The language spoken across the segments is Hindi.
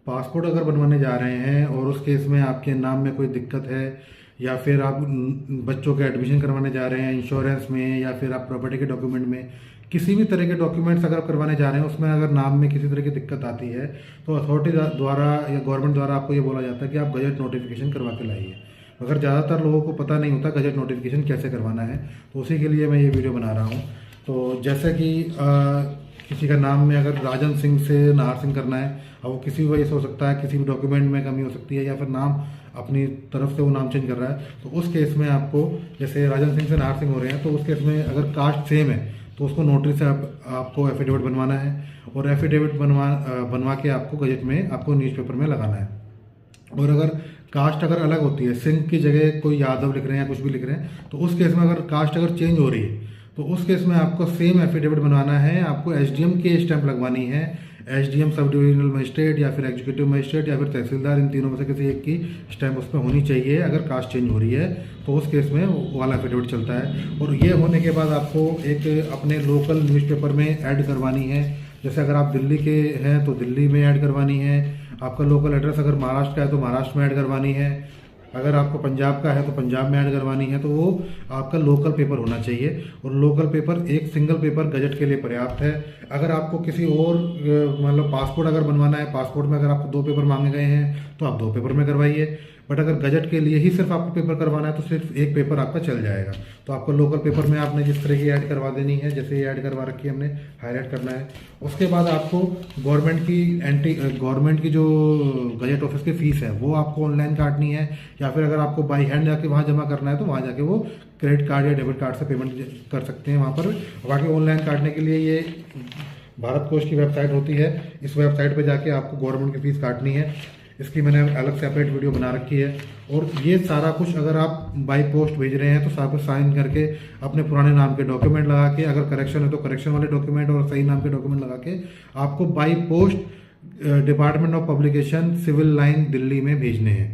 पासपोर्ट अगर बनवाने जा रहे हैं और उस केस में आपके नाम में कोई दिक्कत है, या फिर आप बच्चों के एडमिशन करवाने जा रहे हैं इंश्योरेंस में, या फिर आप प्रॉपर्टी के डॉक्यूमेंट में, किसी भी तरह के डॉक्यूमेंट्स अगर करवाने जा रहे हैं, उसमें अगर नाम में किसी तरह की दिक्कत आती है तो अथॉरिटी द्वारा या गवर्नमेंट द्वारा आपको ये बोला जाता है कि आप गजट नोटिफिकेशन करवा के लाइए। मगर ज़्यादातर लोगों को पता नहीं होता गजट नोटिफिकेशन कैसे करवाना है, तो उसी के लिए मैं ये वीडियो बना रहा हूँ। तो जैसे कि किसी का नाम में अगर राजन सिंह से नाहर सिंह करना है, अब वो किसी भी वजह से हो सकता है, किसी भी डॉक्यूमेंट में कमी हो सकती है, या फिर नाम अपनी तरफ से वो नाम चेंज कर रहा है, तो उस केस में आपको, जैसे राजन सिंह से नाहर सिंह हो रहे हैं, तो उस केस में अगर कास्ट सेम है तो उसको नोटरी से आपको एफिडेविट बनवाना है, और एफिडेविट बनवा के आपको गजट में आपको न्यूज़पेपर में लगाना है। और अगर कास्ट अगर अलग होती है, सिंह की जगह कोई यादव लिख रहे हैं या कुछ भी लिख रहे हैं, तो उस केस में अगर कास्ट अगर चेंज हो रही है तो उस केस में आपको सेम एफिडेविट बनवाना है। आपको एसडीएम की स्टैंप लगवानी है, एसडीएम सब डिविजनल मजिस्ट्रेट या फिर एग्जीक्यूटिव मजिस्ट्रेट या फिर तहसीलदार, इन तीनों में से किसी एक की स्टैंप उस पर होनी चाहिए। अगर कास्ट चेंज हो रही है तो उस केस में वो वाला एफिडेविट चलता है। और ये होने के बाद आपको एक अपने लोकल न्यूज़पेपर में ऐड करवानी है। जैसे अगर आप दिल्ली के हैं तो दिल्ली में ऐड करवानी है, आपका लोकल एड्रेस अगर महाराष्ट्र का है तो महाराष्ट्र में ऐड करवानी है, अगर आपको पंजाब का है तो पंजाब में ऐड करवानी है। तो वो आपका लोकल पेपर होना चाहिए, और लोकल पेपर एक सिंगल पेपर गजट के लिए पर्याप्त है। अगर आपको किसी और मतलब पासपोर्ट अगर बनवाना है, पासपोर्ट में अगर आपको 2 पेपर मांगे गए हैं तो आप 2 पेपर में करवाइए, बट अगर गजट के लिए ही सिर्फ आपको पेपर करवाना है तो सिर्फ एक पेपर आपका चल जाएगा। तो आपको लोकल पेपर में आपने जिस तरह की ऐड करवा देनी है, जैसे ये ऐड करवा रखी है हमने, हाईलाइट करना है। उसके बाद आपको गवर्नमेंट की जो गजट ऑफिस की फीस है वो आपको ऑनलाइन काटनी है, या फिर अगर आपको बाई हैंड जाके वहाँ जमा करना है तो वहाँ जाके वो क्रेडिट कार्ड या डेबिट कार्ड से पेमेंट कर सकते हैं वहाँ पर। बाकी ऑनलाइन काटने के लिए ये भारत कोष की वेबसाइट होती है, इस वेबसाइट पर जाके आपको गवर्नमेंट की फीस काटनी है। इसकी मैंने अलग सेपरेट वीडियो बना रखी है। और ये सारा कुछ अगर आप बाई पोस्ट भेज रहे हैं तो सब कुछ साइन करके अपने पुराने नाम के डॉक्यूमेंट लगा के, अगर करेक्शन है तो करेक्शन वाले डॉक्यूमेंट और सही नाम के डॉक्यूमेंट लगा के आपको by post department of publication civil line Delhi में भेजने हैं।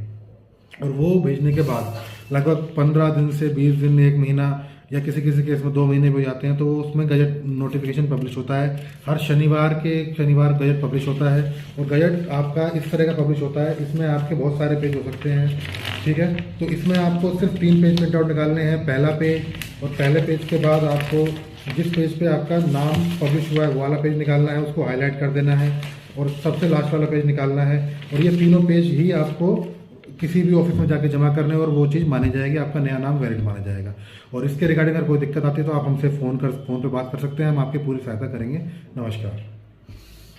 और वो भेजने के बाद लगभग 15 दिन से 20 दिन, 1 महीना, या किसी किसी केस में 2 महीने भी हो जाते हैं, तो उसमें गजट नोटिफिकेशन पब्लिश होता है। हर शनिवार गजट पब्लिश होता है, और गजट आपका इस तरह का पब्लिश होता है। इसमें आपके बहुत सारे पेज हो सकते हैं, ठीक है। तो इसमें आपको सिर्फ 3 पेज प्रिंट आउट निकालने हैं। पहला पेज, और पहले पेज के बाद आपको जिस पेज पे आपका नाम पब्लिश हुआ है वो वाला पेज निकालना है, उसको हाईलाइट कर देना है, और सबसे लास्ट वाला पेज निकालना है। और ये तीनों पेज ही आपको किसी भी ऑफिस में जाके जमा करने, और वो चीज़ मानी जाएगी, आपका नया नाम वैलिड माना जाएगा। और इसके रिगार्डिंग अगर कोई दिक्कत आती है तो आप हमसे फ़ोन पे बात कर सकते हैं, हम आपकी पूरी सहायता करेंगे। नमस्कार।